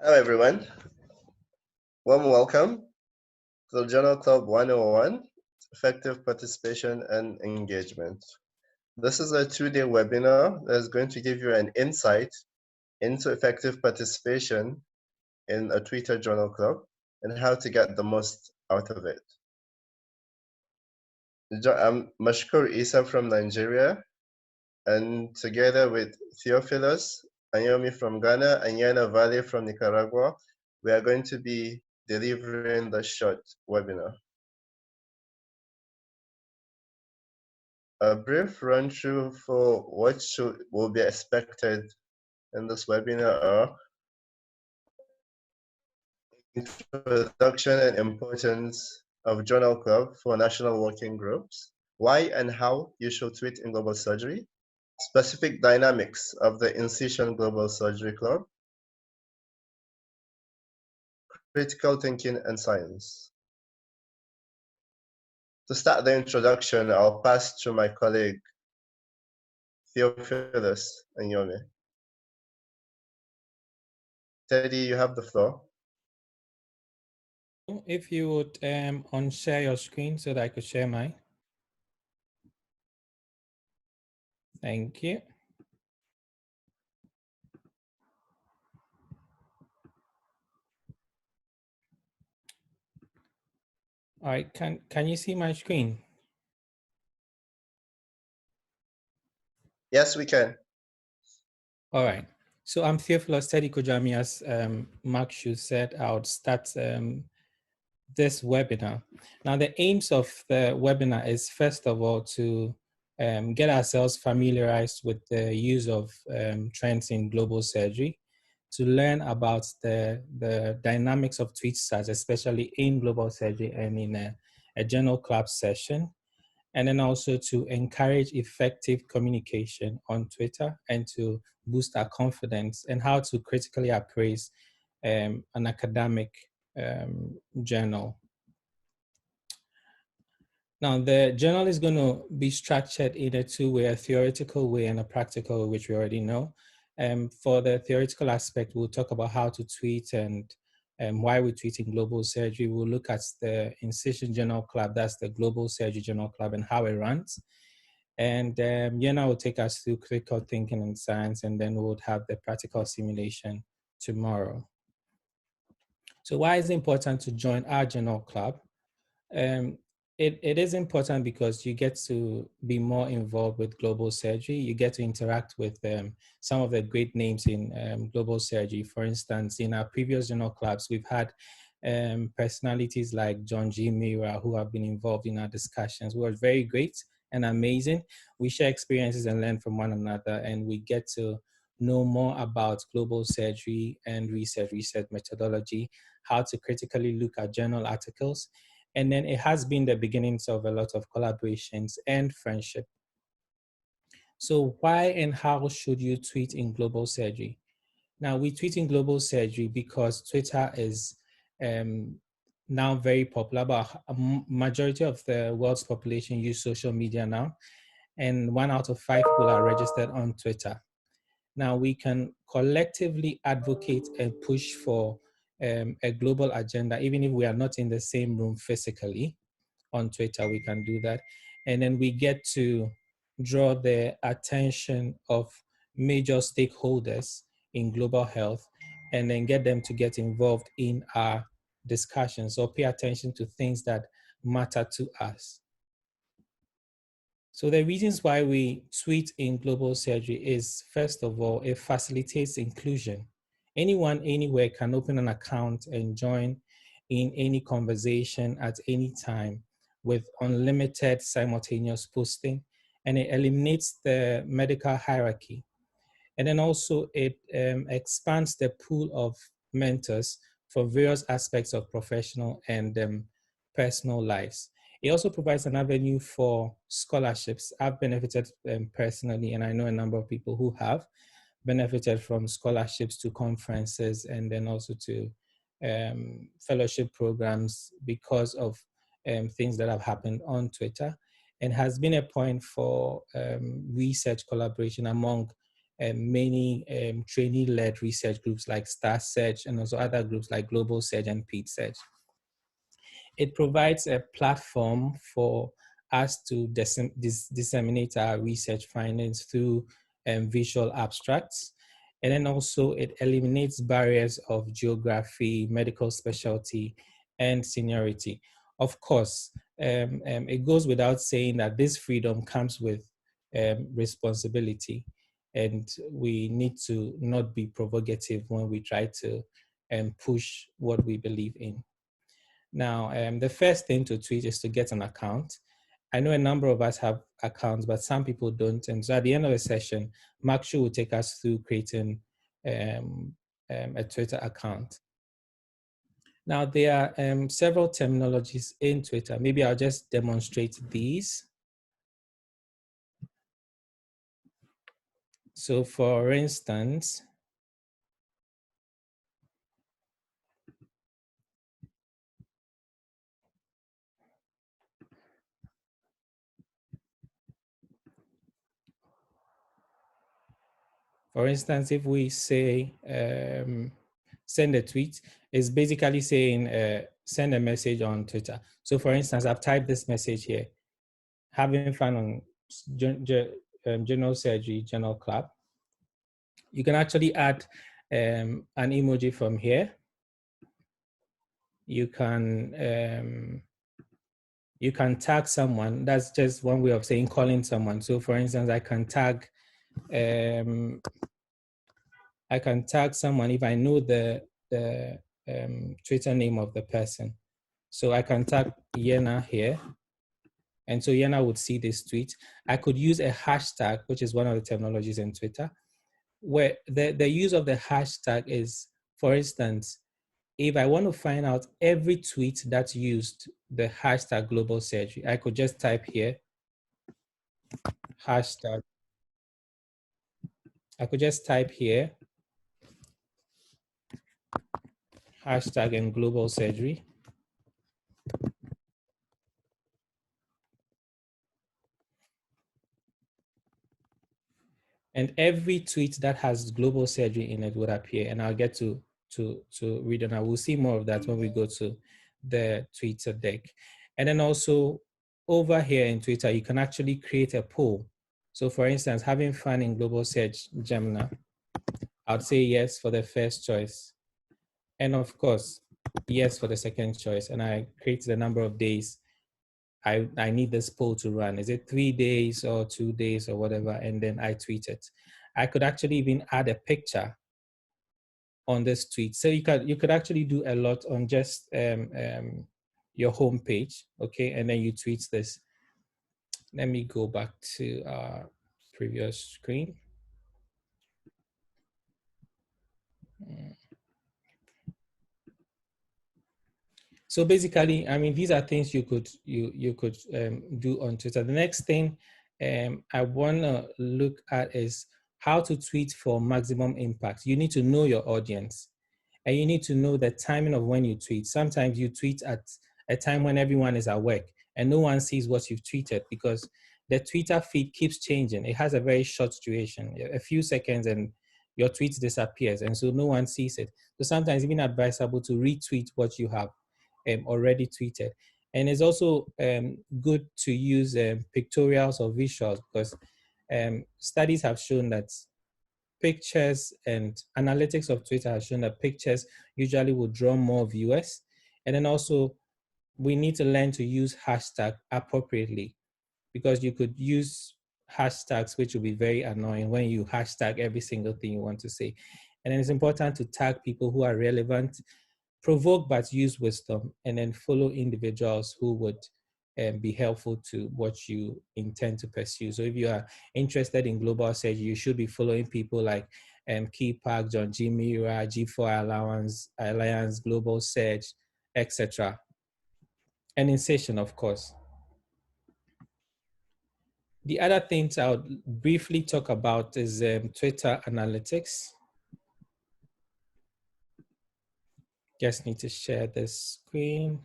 Hello, everyone. Warm welcome to the Journal Club 101, Effective Participation and Engagement. This is a two-day webinar that is going to give you an insight into effective participation in a Twitter Journal Club and how to get the most out of it. I'm Mashkur Isa from Nigeria, and together with Theophilus Anyomi from Ghana and Yana Valley from Nicaragua, we are going to be delivering the short webinar. A brief run through for what will be expected in this webinar are introduction and importance of Journal Club for national working groups, why and how you should tweet in global surgery, specific dynamics of the InciSioN Global Surgery Club, critical thinking and science. To start the introduction, I'll pass to my colleague, Theophilus Anyomi. Teddy, you have the floor. If you would unshare your screen so that I could share mine. Thank you. All right, can you see my screen? Yes, we can. All right. So I'm Theophilus Teddy Kojami, as Mark Shu said. I would start this webinar. Now, the aims of the webinar is, first of all, to get ourselves familiarized with the use of trends in global surgery, to learn about the dynamics of tweet search, especially in global surgery and in a journal club session, and then also to encourage effective communication on Twitter and to boost our confidence, and how to critically appraise an academic journal. Now, the journal is going to be structured in a two-way, a theoretical way and a practical way, which we already know. For the theoretical aspect, we'll talk about how to tweet and why we tweet in global surgery. We'll look at the InciSioN Journal Club, that's the Global Surgery Journal Club, and how it runs. And Jenna will take us through critical thinking and science, and then we'll have the practical simulation tomorrow. So why is it important to join our journal club? It is important because you get to be more involved with global surgery. You get to interact with some of the great names in global surgery. For instance, in our previous journal clubs, we've had personalities like John G. Mira, who have been involved in our discussions, who are very great and amazing. We share experiences and learn from one another, and we get to know more about global surgery and research methodology, how to critically look at journal articles. And then it has been the beginnings of a lot of collaborations and friendship. So why and how should you tweet in global surgery? Now, we tweet in global surgery because Twitter is now very popular. About a majority of the world's population use social media now, and 1 out of 5 people are registered on Twitter. Now, we can collectively advocate and push for a global agenda, even if we are not in the same room physically. On Twitter, we can do that. And then we get to draw the attention of major stakeholders in global health, and then get them to get involved in our discussions or pay attention to things that matter to us. So the reasons why we tweet in global surgery is, first of all, it facilitates inclusion. Anyone, anywhere can open an account and join in any conversation at any time with unlimited simultaneous posting, and it eliminates the medical hierarchy. And then also it expands the pool of mentors for various aspects of professional and personal lives. It also provides an avenue for scholarships. I've benefited personally, and I know a number of people who have benefited from scholarships to conferences and then also to fellowship programs because of things that have happened on Twitter, and has been a point for research collaboration among many trainee-led research groups like Star Search and also other groups like Global Search and Pete Search. It provides a platform for us to disseminate our research findings through visual abstracts. And then also it eliminates barriers of geography, medical specialty, and seniority. Of course, it goes without saying that this freedom comes with responsibility, and we need to not be provocative when we try to push what we believe in. Now, the first thing to tweet is to get an account. I know a number of us have accounts, but some people don't. And so at the end of the session, Mark Shu will take us through creating a Twitter account. Now, there are several terminologies in Twitter. Maybe I'll just demonstrate these. So for instance, if we say send a tweet, it's basically saying send a message on Twitter. So for instance, I've typed this message here: having fun on general surgery, general club. You can actually add an emoji from here. You can tag someone. That's just one way of saying calling someone. So for instance, I can tag someone if I know the Twitter name of the person. So I can tag Jenna here. And so Jenna would see this tweet. I could use a hashtag, which is one of the terminologies in Twitter, where the use of the hashtag is, for instance, if I want to find out every tweet that used the hashtag global surgery, I could just type here, hashtag. I could just type here, hashtag and global surgery. And every tweet that has global surgery in it would appear, and I'll get to read, and I will see more of that when we go to the TweetDeck. And then also over here in Twitter, you can actually create a poll. So for instance, having fun in global search, Gemini, I'd say yes for the first choice. And of course, yes for the second choice. And I create the number of days I need this poll to run. Is it 3 days or 2 days or whatever? And then I tweet it. I could actually even add a picture on this tweet. So you could actually do a lot on just your home page, okay? And then you tweet this. Let me go back to our previous screen. So basically, I mean, these are things you could do on Twitter. The next thing I want to look at is how to tweet for maximum impact. You need to know your audience, and you need to know the timing of when you tweet. Sometimes you tweet at a time when everyone is at work and no one sees what you've tweeted, because the Twitter feed keeps changing. It has a very short duration, a few seconds, and your tweet disappears, and so no one sees it. So sometimes it's even advisable to retweet what you have already tweeted. And it's also good to use pictorials or visuals, because studies have shown that pictures, and analytics of Twitter has shown that pictures usually will draw more viewers. And then also we need to learn to use hashtag appropriately, because you could use hashtags which will be very annoying when you hashtag every single thing you want to say. And then it's important to tag people who are relevant, provoke but use wisdom, and then follow individuals who would be helpful to what you intend to pursue. So if you are interested in global search, you should be following people like Key Park, John G. Mira, G4 Alliance, Global Search, etc. And InciSioN, of course. The other things I would briefly talk about is Twitter analytics. Just need to share this screen.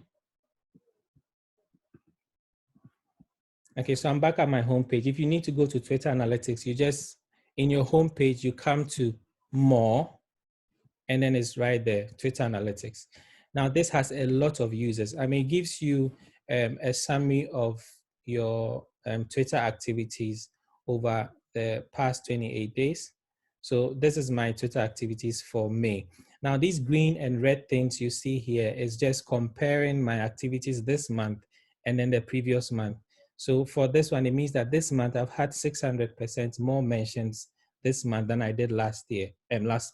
Okay, so I'm back at my homepage. If you need to go to Twitter analytics, you just in your home page, you come to more, and then it's right there, Twitter Analytics. Now, this has a lot of users. I mean, it gives you a summary of your Twitter activities over the past 28 days. So this is my Twitter activities for May. Now, these green and red things you see here is just comparing my activities this month and then the previous month. So for this one, it means that this month I've had 600% more mentions this month than I did last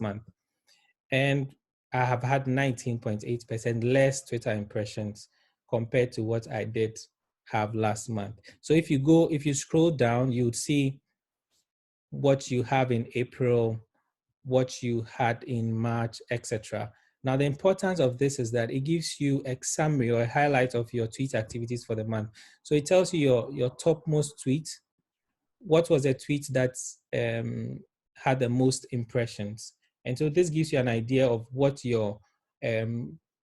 month. And I have had 19.8% less Twitter impressions compared to what I did have last month. So if you scroll down, you would see what you have in April, what you had in March, etc. Now, the importance of this is that it gives you a summary or a highlight of your tweet activities for the month. So it tells you your topmost tweet. What was a tweet that had the most impressions? And so this gives you an idea of what your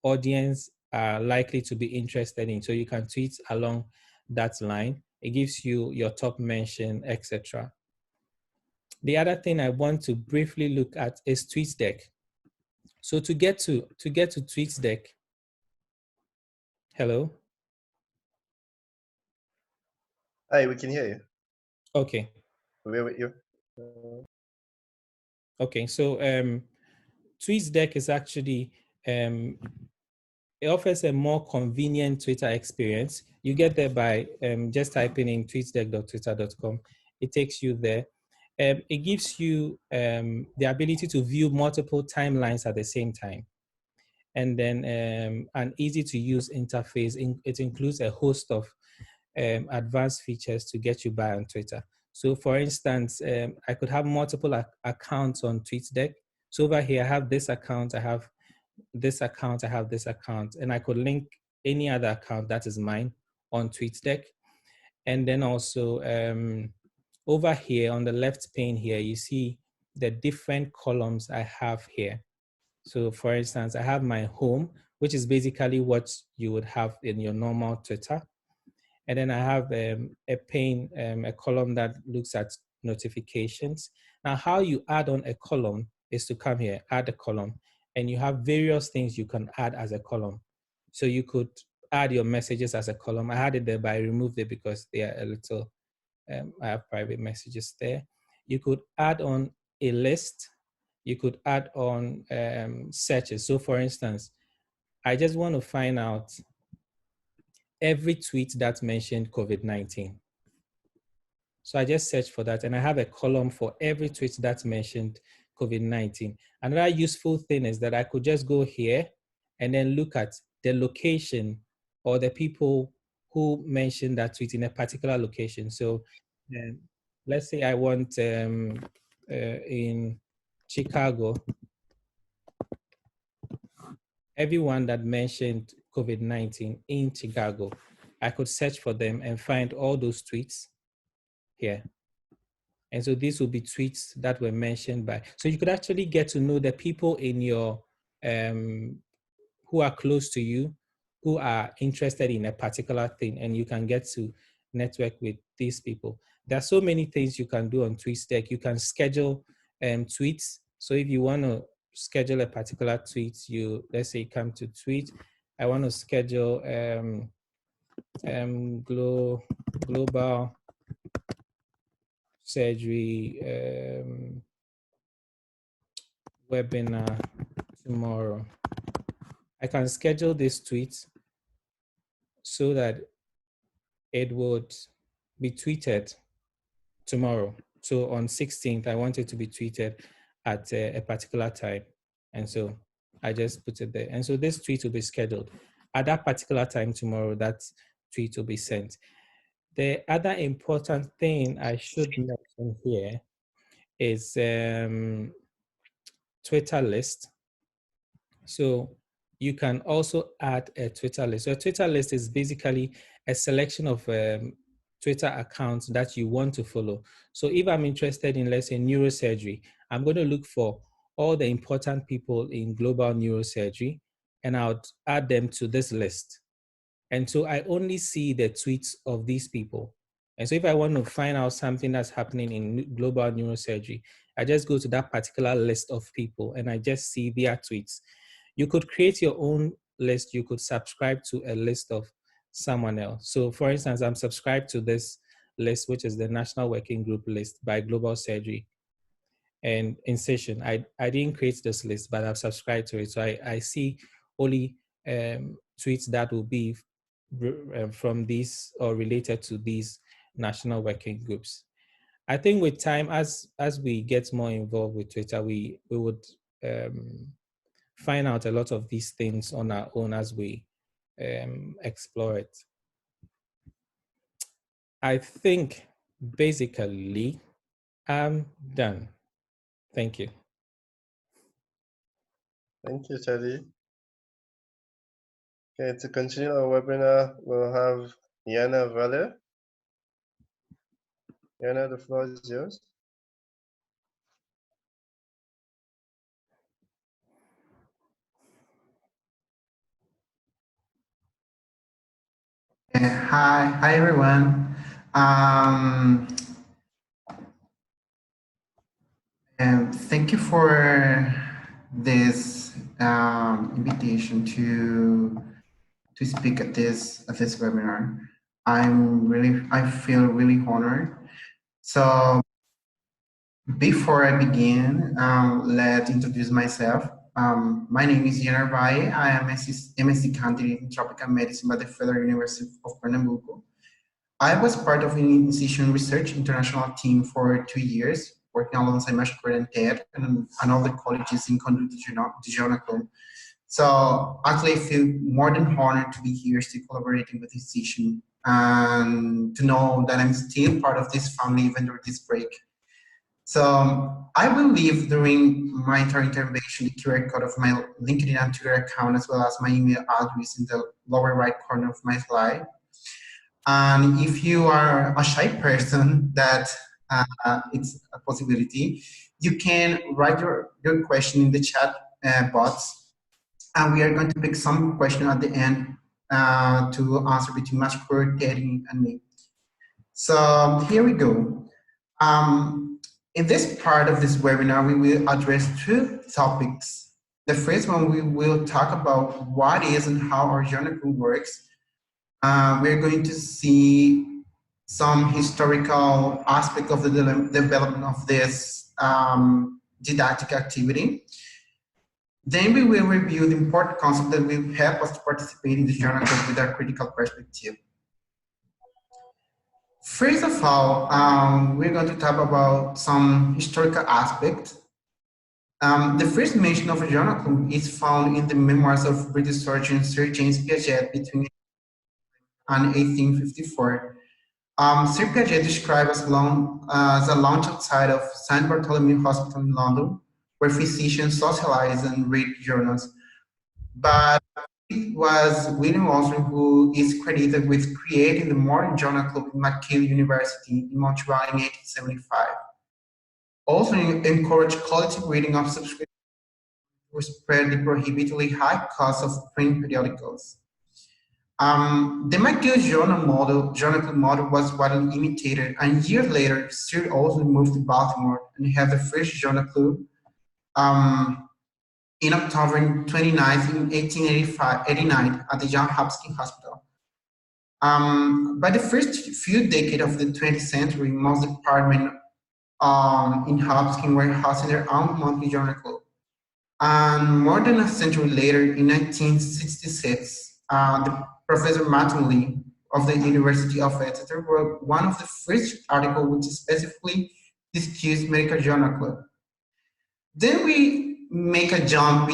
audience are likely to be interested in. So you can tweet along that line. It gives you your top mention, etc. The other thing I want to briefly look at is TweetDeck. So to get to TweetDeck, hello? Hi, we can hear you. Okay. We're with you. Okay, so TweetDeck is actually, it offers a more convenient Twitter experience. You get there by just typing in tweetdeck.twitter.com. It takes you there. It gives you the ability to view multiple timelines at the same time. And then an easy to use interface. It includes a host of advanced features to get you by on Twitter. So for instance, I could have multiple accounts on TweetDeck. So over here, I have this account, I have this account, I have this account, and I could link any other account that is mine on TweetDeck. And then also over here on the left pane here, you see the different columns I have here. So for instance, I have my home, which is basically what you would have in your normal Twitter. And then I have a pane, a column that looks at notifications. Now, how you add on a column is to come here, add a column, and you have various things you can add as a column. So you could add your messages as a column. I had it there, but I removed it because they are a little, I have private messages there. You could add on a list. You could add on searches. So for instance, I just want to find out every tweet that mentioned COVID-19. So I just searched for that, and I have a column for every tweet that mentioned COVID-19. Another useful thing is that I could just go here and then look at the location or the people who mentioned that tweet in a particular location. So let's say I want in Chicago, everyone that mentioned COVID-19 in Chicago, I could search for them and find all those tweets here. And so these will be tweets that were mentioned by, so you could actually get to know the people in your, who are close to you, who are interested in a particular thing, and you can get to network with these people. There are so many things you can do on TweetDeck. You can schedule tweets. So if you want to schedule a particular tweet, let's say you come to tweet, I want to schedule global surgery webinar tomorrow. I can schedule this tweet so that it would be tweeted tomorrow. So on 16th, I want it to be tweeted at a particular time. And so I just put it there. And so this tweet will be scheduled. At that particular time tomorrow, that tweet will be sent. The other important thing I should mention here is Twitter list. So you can also add a Twitter list. So a Twitter list is basically a selection of Twitter accounts that you want to follow. So if I'm interested in, let's say, neurosurgery, I'm going to look for all the important people in global neurosurgery, and I'll add them to this list. And so I only see the tweets of these people. And so if I want to find out something that's happening in global neurosurgery, I just go to that particular list of people and I just see their tweets. You could create your own list. You could subscribe to a list of someone else. So for instance, I'm subscribed to this list, which is the National Working Group list by Global Surgery and InciSioN. I didn't create this list, but I've subscribed to it. So I see only tweets that will be from these or related to these national working groups. I think with time, as we get more involved with Twitter, we would find out a lot of these things on our own as we explore it. I think basically I'm done. Thank you. Thank you, Teddy. Okay, to continue our webinar, we'll have Jenna Valle. Jenna, the floor is yours. Hi everyone. And thank you for this invitation to speak at this webinar. I feel really honored. So before I begin, let's introduce myself. My name is Jenna. I am MSc candidate in tropical medicine by the Federal University of Pernambuco. I was part of an InciSioN research international team for 2 years, working alongside Mashkur and Ted and other colleges in Conduct Dijon. So actually I feel more than honored to be here, still collaborating with InciSioN, and to know that I'm still part of this family even during this break. So I will leave during my entire intervention the QR code of my LinkedIn and Twitter account, as well as my email address in the lower right corner of my slide. And if you are a shy person, that it's a possibility, you can write your question in the chat box, and we are going to pick some question at the end to answer between Mashkur, Teddy, and me. So here we go. In this part of this webinar, we will address two topics. The first one, we will talk about what is and how our journal works. We're going to see some historical aspect of the development of this didactic activity. Then we will review the important concepts that will help us to participate in the journal with a critical perspective. First of all, we're going to talk about some historical aspects. The first mention of a journal club is found in the memoirs of British surgeon Sir James Piaget between 1854. Sir Piaget described as a lounge outside of St. Bartholomew Hospital in London, where physicians socialize and read journals. But it was William Osborne who is credited with creating the modern journal club in McGill University in Montreal in 1875. Also encouraged quality reading of subscriptions to spread the prohibitively high cost of print periodicals. The McGill journal club model was widely imitated, and years later, Sir Osborne moved to Baltimore and had the first journal club in October 29th in 1889 at the Johns Hopkins Hospital. By the first few decades of the 20th century, most departments in Hopkins were hosting their own monthly journal club. And more than a century later, in 1966, the Professor Mattingly of the University of Exeter wrote one of the first articles which specifically discussed medical journal club. Then we make a jump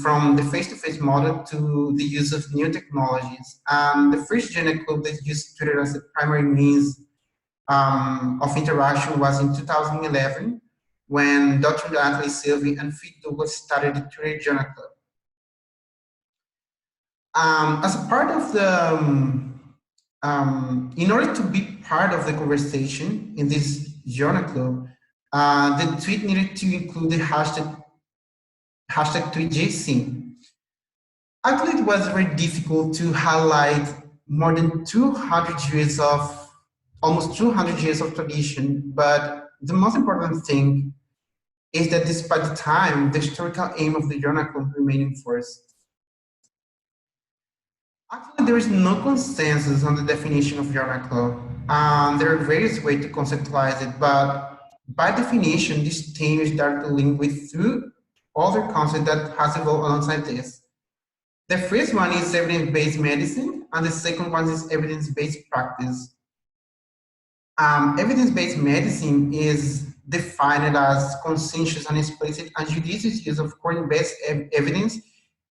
from the face-to-face model to the use of new technologies. The first journal club that used Twitter as a primary means of interaction was in 2011, when Dr. Anthony Sylvie and Pete Douglas started the Twitter Journal Club. As a part of the, in order to be part of the conversation in this journal club, the tweet needed to include the hashtag TweetJC. Actually, it was very difficult to highlight more than 200 years of almost 200 years of tradition, but the most important thing is that despite the time, the historical aim of the journal club remained in force. Actually, there is no consensus on the definition of journal club. There are various ways to conceptualize it, but by definition, this term is directly linked with two other concepts that has evolved alongside this. The first one is evidence-based medicine, and the second one is evidence-based practice. Evidence-based medicine is defined as conscientious and explicit and judicious use of current-based evidence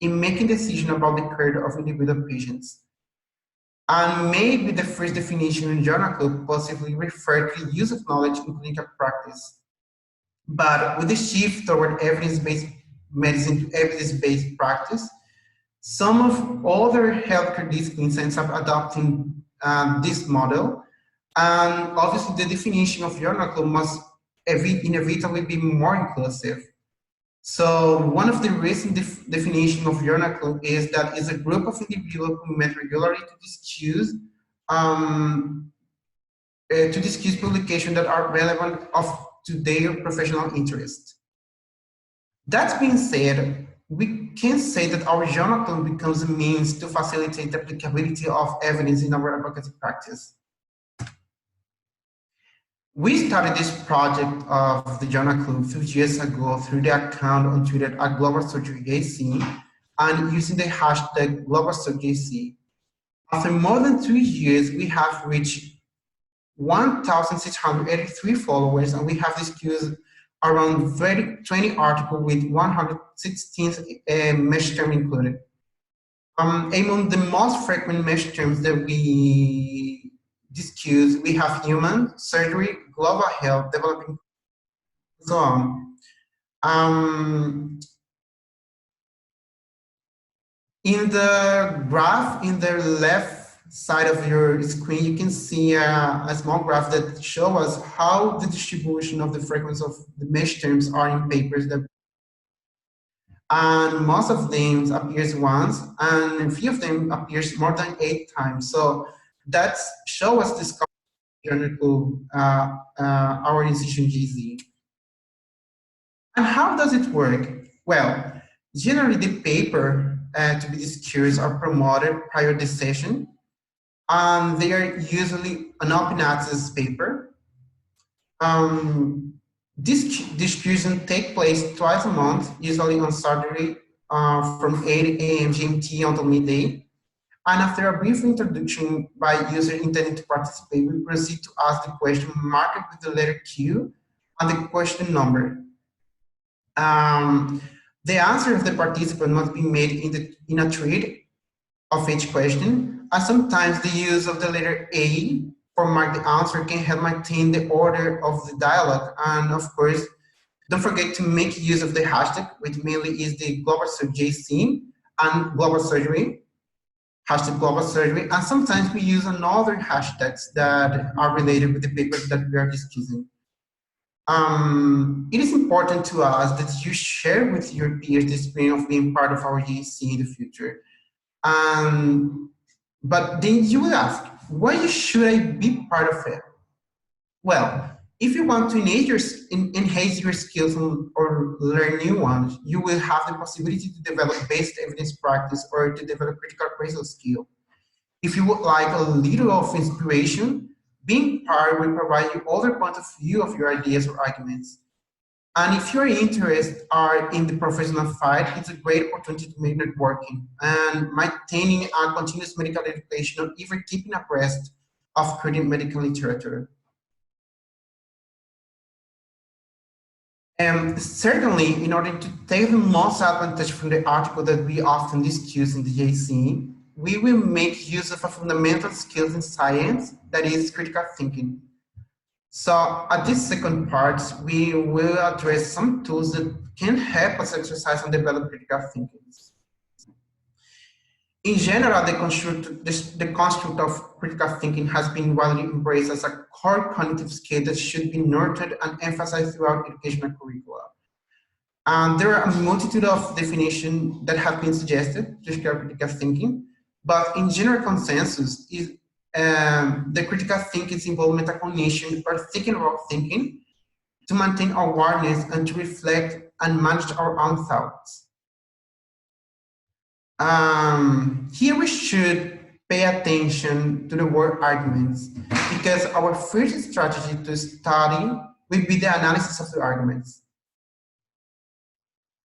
in making decisions about the care of individual patients. And maybe the first definition in journal could possibly refer to the use of knowledge in clinical practice. But with the shift toward evidence-based medicine to evidence-based practice, some of other healthcare disciplines end up adopting this model. And obviously the definition of journal club must inevitably be more inclusive. So one of the recent definition of journal club is that it's a group of individuals who meet regularly to discuss publications that are relevant to their professional interest. That being said, we can say that our journal club becomes a means to facilitate the applicability of evidence in our advocacy practice. We started this project of the journal club 2 years ago through the account on Twitter at Global Surgery AC and using the hashtag GlobalSurgeryAC. After more than 2 years, we have reached 1,683 followers, and we have discussed around 20 articles with 116 mesh terms included. Among the most frequent mesh terms that we discuss, we have human, surgery, global health, developing, and so on. In the graph in the left side of your screen, you can see a small graph that shows us how the distribution of the frequency of the mesh terms are in papers that, and most of them appears once, and a few of them appears more than 8 times. So that shows us this journal, our InciSioN GZ. And how does it work? Well, generally the paper to be discussed are promoted prior to the session, and they are usually an open access paper. This discussion takes place twice a month, usually on Saturday from 8 a.m. GMT until midday. And after a brief introduction by user intending to participate, we proceed to ask the question marked with the letter Q and the question number. The answer of the participant must be made in a thread of each question, and sometimes the use of the letter A for mark the answer can help maintain the order of the dialogue. And of course, don't forget to make use of the hashtag, which mainly is the GlobalSurgeryAC and Global Surgery, hashtag Global Surgery, and sometimes we use another hashtags that are related with the papers that we are discussing. It is important to us that you share with your peers the experience of being part of our GC in the future. But then you will ask, why should I be part of it? Well, if you want to enhance your skills or learn new ones, you will have the possibility to develop basic evidence practice or to develop critical appraisal skill. If you would like a little of inspiration, being part will provide you other points of view of your ideas or arguments. And if your interests are in the professional field, it's a great opportunity to make networking and maintaining a continuous medical education or even keeping abreast of current medical literature. Certainly, in order to take the most advantage from the article that we often discuss in the JC, we will make use of a fundamental skills in science, that is critical thinking. So at this second part, we will address some tools that can help us exercise and develop critical thinking. In general, the construct of critical thinking has been widely embraced as a core cognitive skill that should be nurtured and emphasized throughout educational curricula. And there are a multitude of definitions that have been suggested to describe critical thinking, but in general consensus is the critical thinking's involved metacognition or thinking about thinking to maintain awareness and to reflect and manage our own thoughts. Here we should pay attention to the word arguments, because our first strategy to study will be the analysis of the arguments.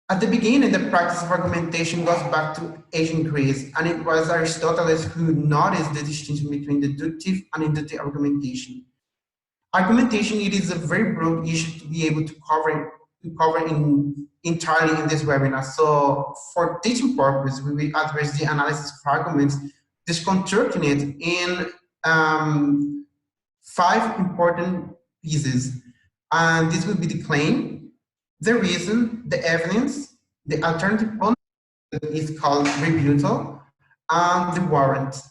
At the beginning, the practice of argumentation goes back to ancient Greece, and it was Aristotle who noticed the distinction between deductive and inductive argumentation. Argumentation, it is a very broad issue to be able to cover entirely in this webinar. So for teaching purpose, we will address the analysis of arguments, deconstructing it in 5 important pieces. And this will be the claim, the reason, the evidence, the alternative is called rebuttal, and the warrant.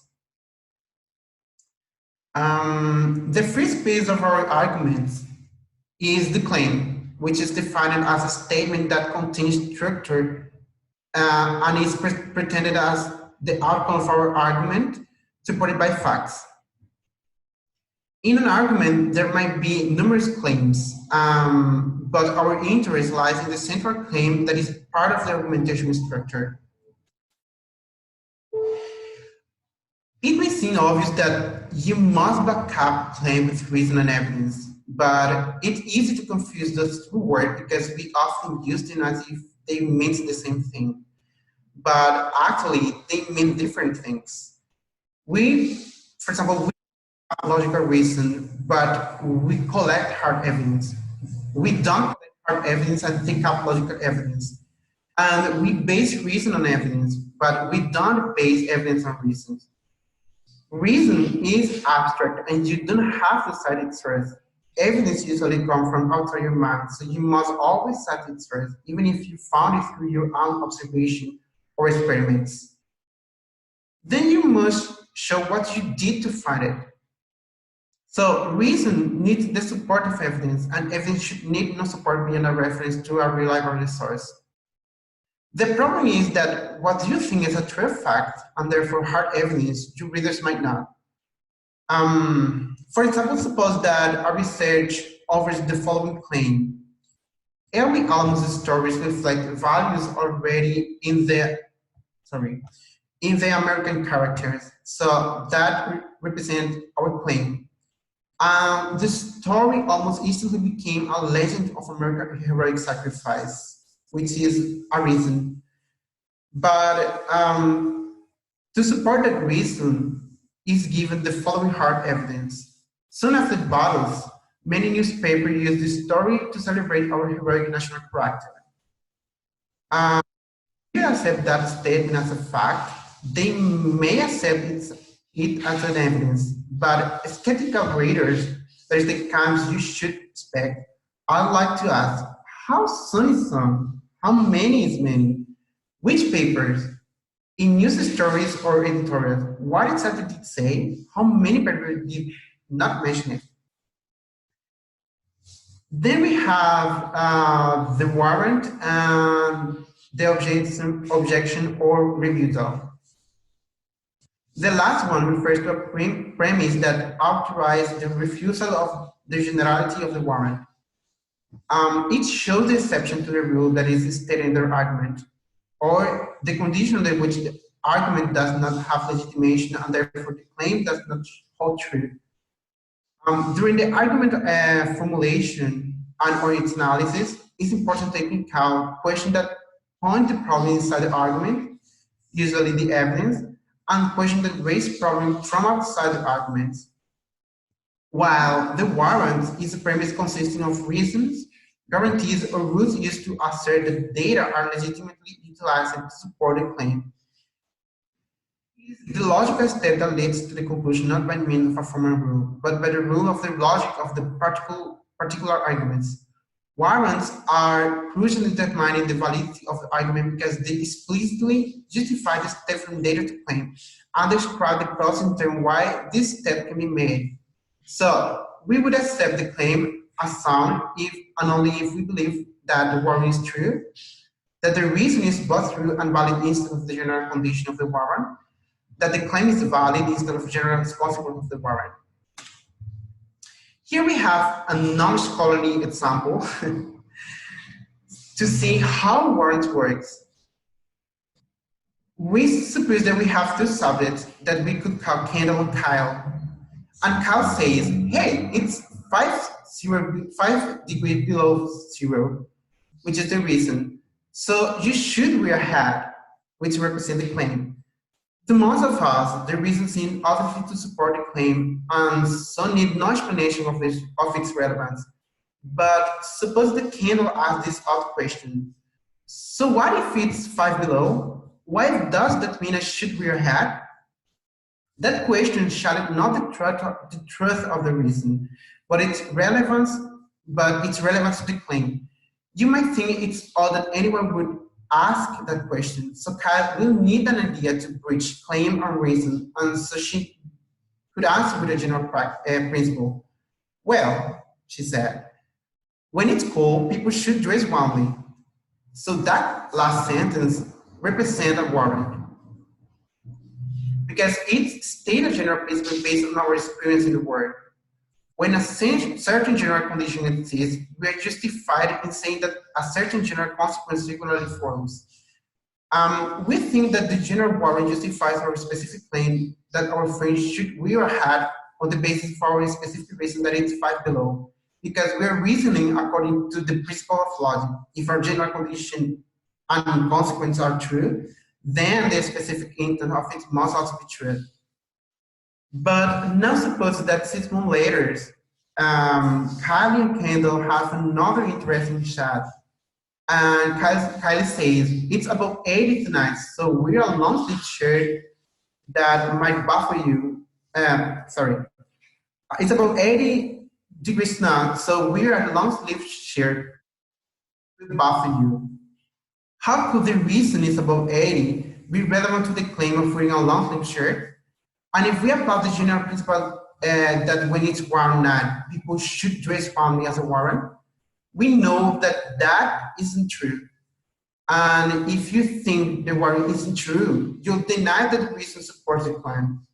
The first piece of our arguments is the claim, which is defined as a statement that contains structure and is pretended as the outcome of our argument, supported by facts. In an argument, there might be numerous claims, but our interest lies in the central claim that is part of the argumentation structure. It may seem obvious that you must back up claim with reason and evidence, but it's easy to confuse those two words because we often use them as if they mean the same thing. But actually, they mean different things. For example, we have logical reason, but we collect hard evidence. We don't collect hard evidence and think up logical evidence. And we base reason on evidence, but we don't base evidence on reasons. Reason is abstract, and you don't have to cite its truth. Evidence usually comes from outside your mind, so you must always cite its truth, even if you found it through your own observation or experiments. Then you must show what you did to find it. So reason needs the support of evidence, and evidence should need no support beyond a reference to a reliable source. The problem is that what you think is a true fact, and therefore hard evidence, your readers might not. For example, suppose that a research offers the following claim. Early almost stories reflect values already in the American characters. So that represents our claim. The story almost instantly became a legend of American heroic sacrifice, which is a reason. But to support that reason is given the following hard evidence. Soon after the battles, many newspapers used this story to celebrate our heroic national character. If you accept that statement as a fact, they may accept it as an evidence, but skeptical readers, there's the kinds you should expect. I'd like to ask, how soon is some? How many is many? Which papers? In news stories or editorials, what exactly did it say? How many papers did not mention it? Then we have the warrant and the objection or rebuttal. The last one refers to a premise that authorizes the refusal of the generality of the warrant. It shows the exception to the rule that is stated in the argument, or the condition in which the argument does not have legitimation and therefore the claim does not hold true. During the argument formulation and or its analysis, it's important to take into account questions that point the problem inside the argument, usually the evidence, and questions that raise problems from outside the arguments. While the warrant is a premise consisting of reasons, guarantees, or rules used to assert that data are legitimately utilized to support a claim. The logical step that leads to the conclusion not by means of a formal rule, but by the rule of the logic of the particular arguments. Warrants are crucial in determining the validity of the argument because they explicitly justify the step from data to claim and describe the process in terms why this step can be made. So we would accept the claim as sound if and only if we believe that the warrant is true, that the reason is both true and valid instead of the general condition of the warrant, that the claim is valid instead of general consequence of the warrant. Here we have a non-scholarly example to see how warrant works. We suppose that we have two subjects that we could call Kendall and Kyle. And Kyle says, hey, it's 5 degrees below zero, which is the reason. So you should wear a hat, which represents the claim. To most of us, the reasons seem obviously to support the claim and so need no explanation of its relevance. But suppose the candle asks this odd question. So what if it's 5 below? Why does that mean I should wear a hat? That question shall not the truth of the reason, but its relevance to the claim. You might think it's odd that anyone would ask that question. So Kyle will need an idea to bridge claim and reason, and so she could answer with a general principle. Well, she said, when it's cold, people should dress warmly. So that last sentence represents a warrant, because it states a general principle based on our experience in the world. When a certain general condition exists, we are justified in saying that a certain general consequence regularly forms. We think that the general warrant justifies our specific claim that our friend should wear a hat on the basis of our specific reason that it's 5 below, because we are reasoning according to the principle of logic. If our general condition and consequence are true, then the specific intent of it must also be true. But now suppose that 6 months later, Kylie and Kendall have another interesting chat. And Kylie says, it's about 80 tonight, so we're a long sleeve shirt that might buffer you. It's about 80 degrees now, so we're a long sleeve shirt to buffer you. How could the reason it's about 80 be relevant to the claim of wearing a long sleeve shirt? And if we apply the general principle that when it's warm night, people should dress formally as a warrant, we know that that isn't true. And if you think the warrant isn't true, you'll deny that the reason supports the claim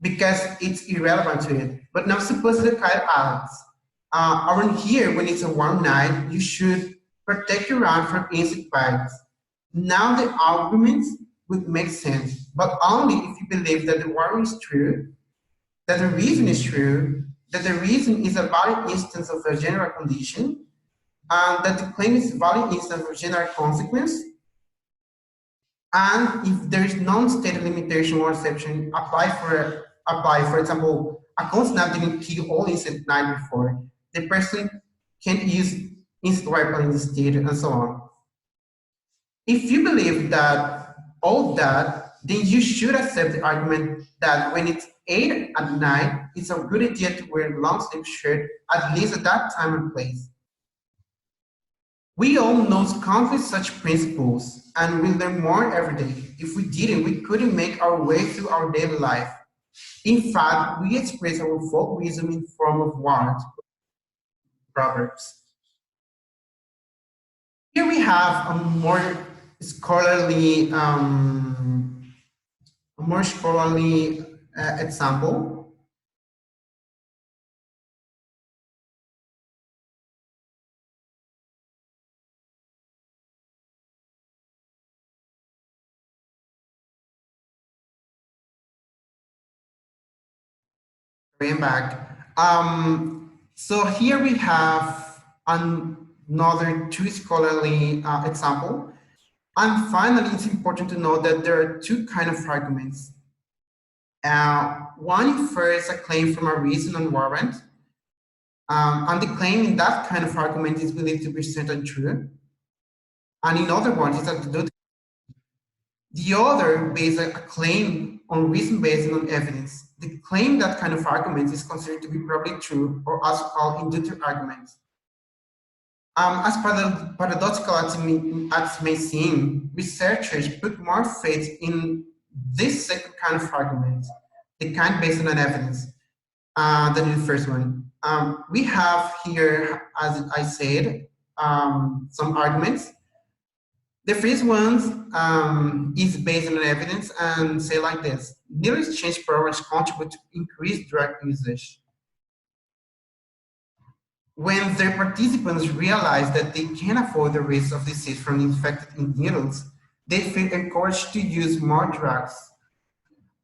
because it's irrelevant to it. But now suppose that Kyle asks, around here, when it's a warm night, you should protect your arm from insect bites. Now the argument would make sense, but only if you believe that the warrant is true, that the reason is true, that the reason is a valid instance of a general condition, and that the claim is a valid instance of general consequence, and if there is non-state limitation or exception apply, for example, a cold snap didn't kill all insect night before, the person can't use insect wiper in the state, and so on. If you believe that all that, then you should accept the argument that when it's 8 at night, it's a good idea to wear a long sleeve shirt, at least at that time and place. We all know countless such principles, and we learn more every day. If we didn't, we couldn't make our way through our daily life. In fact, we express our folk wisdom in form of words, proverbs. Here we have a more scholarly example. I'm back. So here we have another two scholarly example. And finally, it's important to know that there are two kinds of arguments. One infers a claim from a reason and warrant. And the claim in that kind of argument is believed to be certain true. And in other words, it's a deductive. The other based a claim on reason based on evidence. The claim that kind of argument is considered to be probably true, or also called inductive arguments. As paradoxical as it may seem, researchers put more faith in this second kind of argument, the kind based on evidence, than in the first one. We have here, as I said, some arguments. The first one is based on evidence and say like this: needle exchange programs contribute to increased drug usage. When their participants realize that they can avoid the risk of disease from infected needles, they feel encouraged to use more drugs.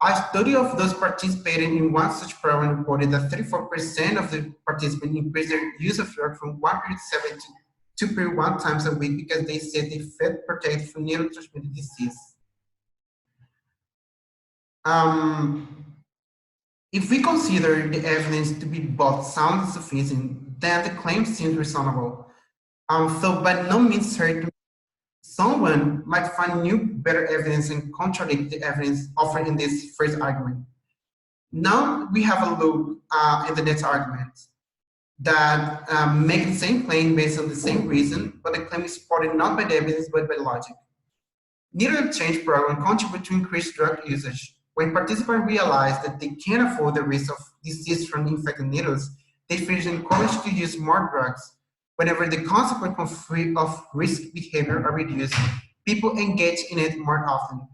A study of those participating in one such program reported that 34% of the participants increased their use of drugs from 1.7 to 2.1 times a week because they said they felt protected from needle-transmitted disease. If we consider the evidence to be both sound and sufficient, then the claim seems reasonable. So by no means certain, someone might find new, better evidence and contradict the evidence offered in this first argument. Now we have a look at the next argument that make the same claim based on the same reason, but the claim is supported not by the evidence but by logic. Needle exchange program contribute to increased drug usage. When participants realize that they can afford the risk of disease from infected needles, they feel encouraged to use more drugs. Whenever the consequence of risk behavior are reduced, people engage in it more often.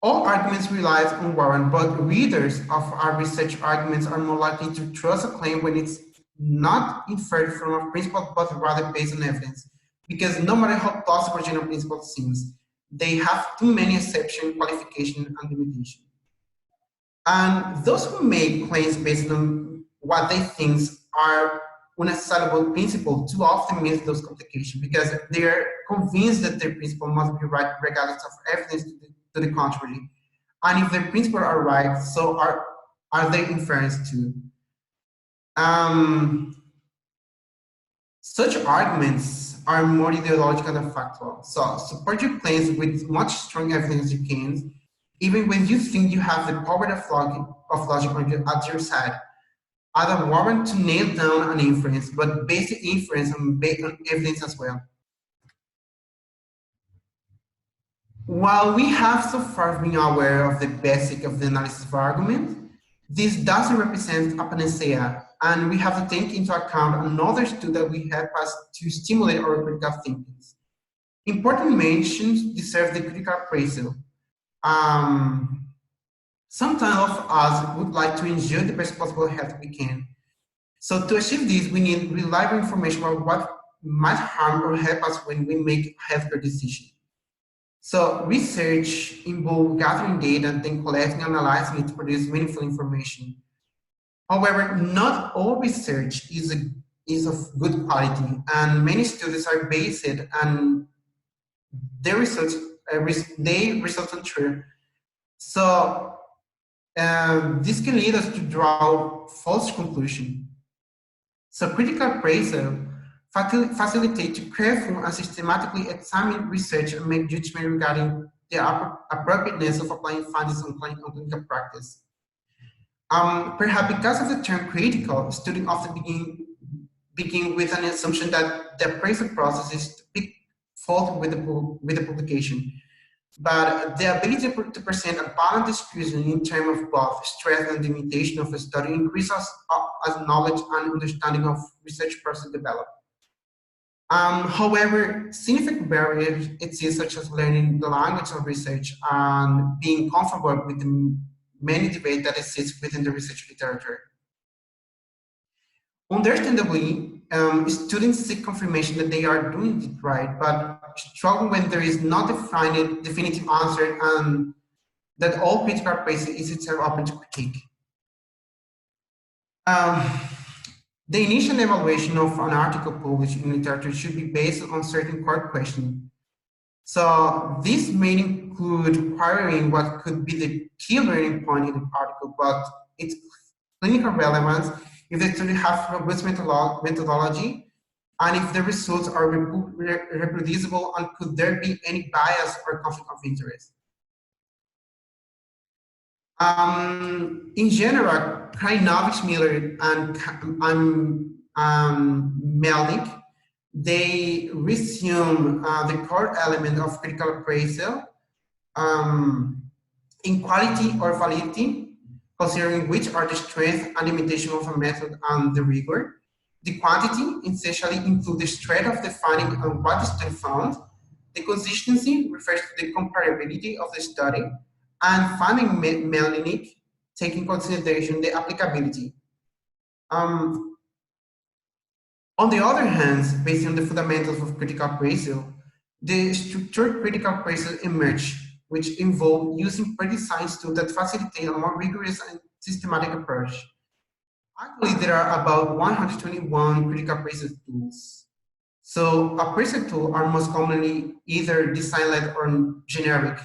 All arguments rely on Warrant, but readers of our research arguments are more likely to trust a claim when it's not inferred from a principle, but rather based on evidence. Because no matter how plausible general principle seems, they have too many exceptions, qualifications, and limitations. And those who make claims based on what they think are unassailable principles too often miss those complications because they are convinced that their principle must be right regardless of evidence to the contrary. And if their principles are right, so are their inference too. Such arguments are more ideological than factual. So support your claims with much strong evidence you can, even when you think you have the power of logic at your side. Add a warrant to nail down an inference, but base the inference on evidence as well. While we have so far been aware of the basic of the analysis of argument, this doesn't represent a panacea, and we have to take into account another tool that we help us to stimulate our critical thinking. Important mentions deserve the critical appraisal. Some of us would like to ensure the best possible health we can. So to achieve this, we need reliable information about what might harm or help us when we make healthcare decisions. So research involves gathering data and then collecting and analyzing it to produce meaningful information. However, not all research is of good quality, and many studies are based and their results are true. So this can lead us to draw false conclusions. So critical appraisal facilitate to careful and systematically examine research and make judgment regarding the appropriateness of applying findings on clinical practice. Perhaps because of the term critical, students often begin with an assumption that the appraisal process is to pick fault with the publication. But the ability to present a balanced scrutiny in terms of both strength and limitation of a study increases as knowledge and understanding of research process develop. However, significant barriers exist, such as learning the language of research and being comfortable with the many debates that exist within the research literature. Understandably, students seek confirmation that they are doing it right, but struggle when there is not a definitive answer and that all critical appraisal is itself open to critique. The initial evaluation of an article published in literature should be based on certain core questions. So this may include querying what could be the key learning point in the article, but its clinical relevance, if the study has robust methodology, and if the results are reproducible, and could there be any bias or conflict of interest. In general, Krajinovic, Miller, and Melnick, they resume the core element of critical appraisal in quality or validity, considering which are the strengths and limitations of a method and the rigor. The quantity essentially includes the strength of the finding on what the study found. The consistency refers to the comparability of the study, and finding melanin taking consideration the applicability. On the other hand, based on the fundamentals of critical appraisal, the structured critical appraisal emerged, which involve using pre-designed tools that facilitate a more rigorous and systematic approach. Actually, there are about 121 critical appraisal tools. So appraisal tools are most commonly either design-led or generic.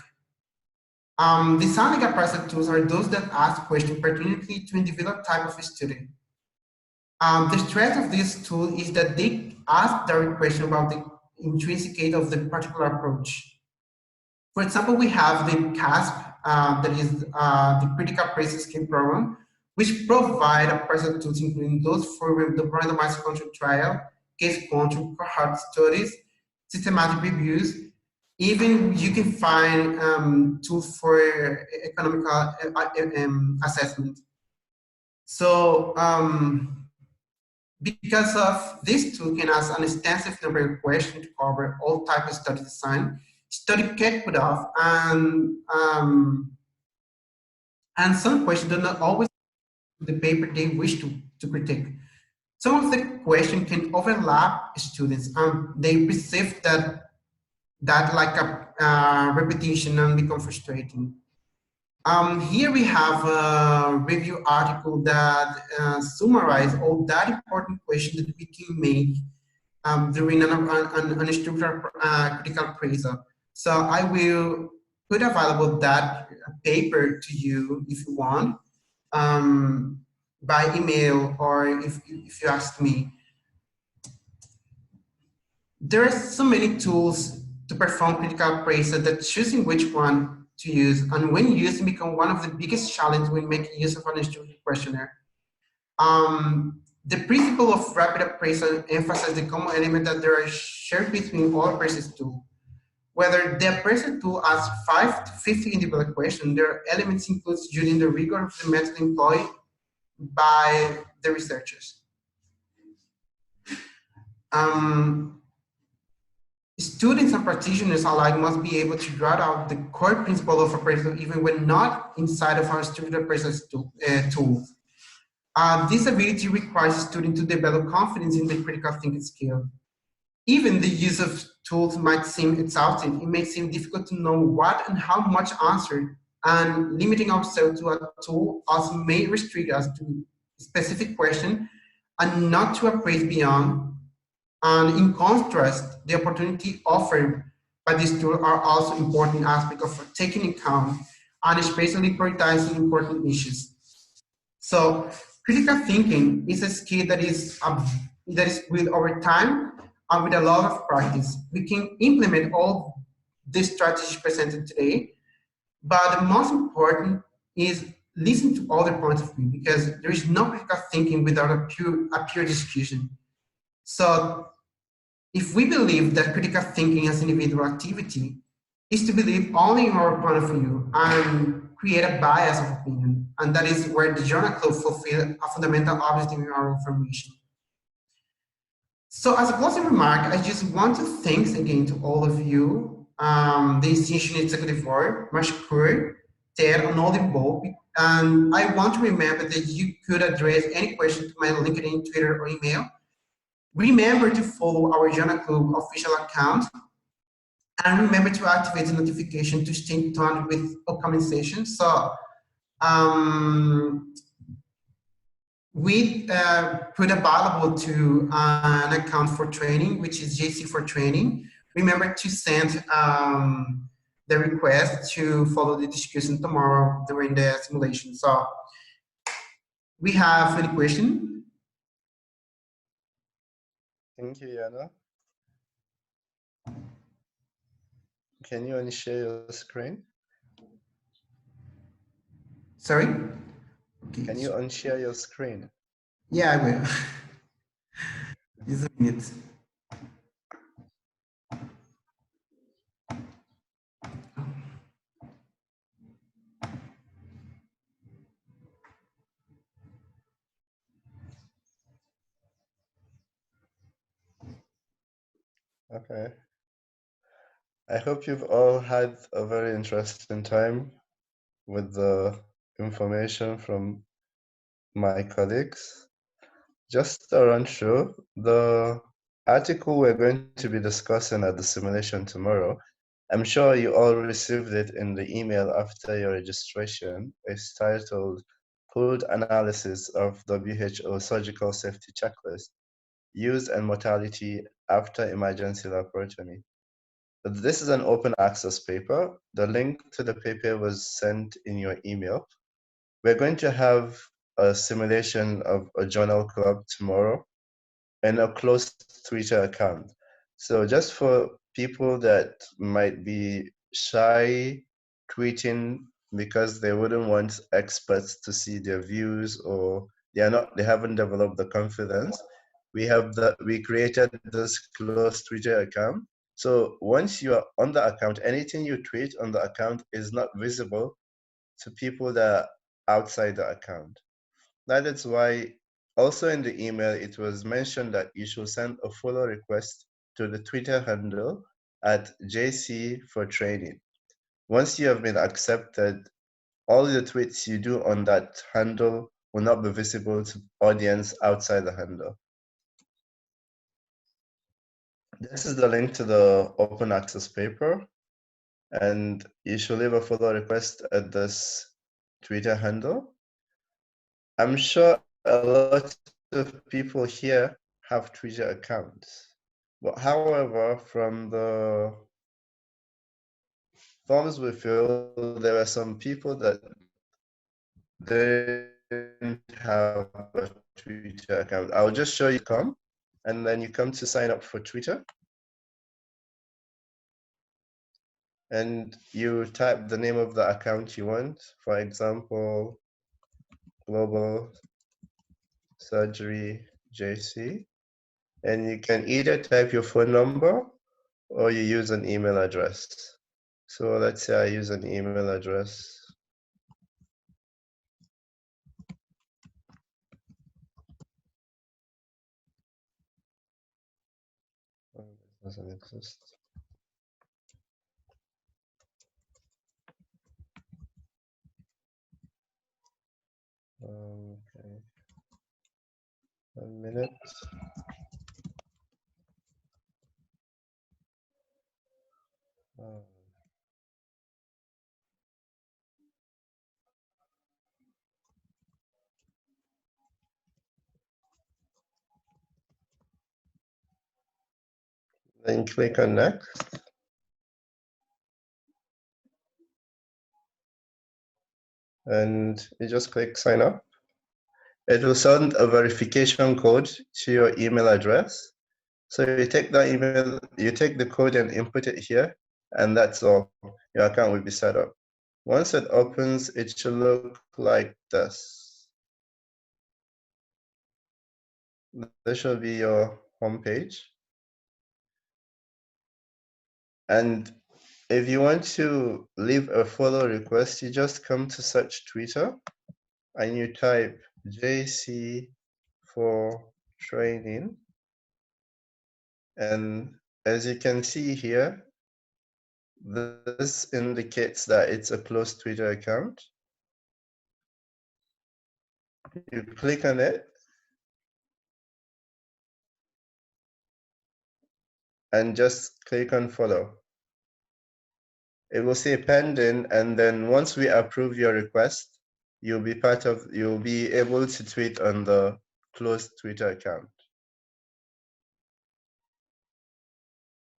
Design-led appraisal tools are those that ask questions pertinently to individual type of student. The strength of this tool is that they ask direct questions about the intrinsic of the particular approach. For example, we have the CASP, that is the Critical Appraisal Scheme Program, which provide appraisal tools, including those for the randomized control trial, case control, cohort studies, systematic reviews. Even you can find tools for economical assessment. So, because of this tool can ask an extensive number of questions to cover all types of study design, study put off, and some questions do not always the paper they wish to critique. Some of the questions can overlap students, and they perceive that like a repetition and become frustrating. Here we have a review article that summarizes all that important questions that we can make during an structural critical appraisal. So I will put available that paper to you if you want, by email, or if you ask me. There are so many tools to perform critical appraisal that choosing which one to use, and when used, become one of the biggest challenges when making use of an structured questionnaire. The principle of rapid appraisal emphasizes the common element that there are shared between all appraisal tools. Whether the appraisal tool asks 5 to 50 individual questions, their elements include using the rigor of the method employed by the researchers. Students and practitioners alike must be able to draw out the core principle of appraisal even when not inside of our structured appraisal tools. This ability requires students to develop confidence in the critical thinking skill. Even the use of tools might seem exhausting. It may seem difficult to know what and how much answer, and limiting ourselves to a tool also may restrict us to specific question and not to appraise beyond. And in contrast, the opportunity offered by this tool are also important aspects of taking account and especially prioritizing important issues. So critical thinking is a skill that is built over time and with a lot of practice. We can implement all these strategies presented today, but the most important is listen to other points of view, because there is no critical thinking without a pure discussion. So if we believe that critical thinking as individual activity is to believe only in our point of view and create a bias of opinion, and that is where the journal club fulfills a fundamental objective in our information. So as a closing remark, I just want to thank again to all of you, the InciSioN Executive Board, Mashkur, Ted, and all involved. And I want to remember that you could address any question to my LinkedIn, Twitter, or email. Remember to follow our Journal Club official account, and remember to activate the notification to stay in touch with upcoming sessions. So we put available to an account for training, which is JC for training. Remember to send the request to follow the discussion tomorrow during the simulation. So we have any question? Thank you, Jenna. Can you unshare your screen? Sorry? Okay. Can you unshare your screen? Yeah, I will. Just a minute. Okay. I hope you've all had a very interesting time with the information from my colleagues. Just a run through, the article we're going to be discussing at the simulation tomorrow, I'm sure you all received it in the email after your registration. It's titled Pooled Analysis of WHO Surgical Safety Checklist, Use and Mortality After Emergency Laparotomy. This is an open access paper. The link to the paper was sent in your email. We're going to have a simulation of a journal club tomorrow and a closed Twitter account. So just for people that might be shy tweeting because they wouldn't want experts to see their views, or they haven't developed the confidence, we created this closed Twitter account. So once you are on the account, anything you tweet on the account is not visible to people that are outside the account. That is why also in the email, it was mentioned that you should send a follow request to the Twitter handle at JC for training. Once you have been accepted, all the tweets you do on that handle will not be visible to audience outside the handle. This is the link to the open access paper, and you should leave a follow request at this Twitter handle. I'm sure a lot of people here have Twitter accounts. But however, from the forms we filled, there were some people that didn't have a Twitter account. I'll just show you come, and then you come to sign up for Twitter. And you type the name of the account you want, for example, Global Surgery JC. And you can either type your phone number or you use an email address. So let's say I use an email address. Oh, it doesn't exist. Okay. 1 minute. Then click on next. And you just click sign up. It will send a verification code to your email address. So you take that email, you take the code and input it here, and that's all. Your account will be set up. Once it opens, it should look like this. This should be your home page. And if you want to leave a follow request, you just come to search Twitter and you type JC for training. And as you can see here, this indicates that it's a closed Twitter account. You click on it and just click on follow. It will say pending, and then once we approve your request, you'll be able to tweet on the closed Twitter account.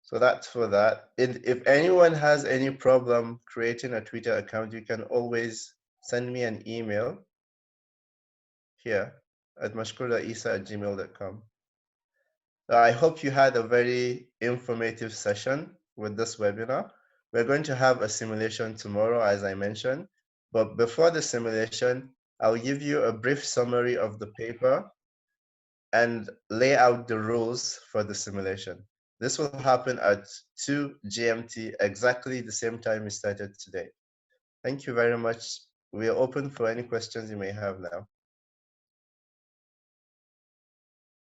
So that's for that. If anyone has any problem creating a Twitter account, you can always send me an email here at mashkura.isa@gmail.com. I hope you had a very informative session with this webinar. We're going to have a simulation tomorrow, as I mentioned. But before the simulation, I'll give you a brief summary of the paper and lay out the rules for the simulation. This will happen at 2 GMT, exactly the same time we started today. Thank you very much. We are open for any questions you may have now.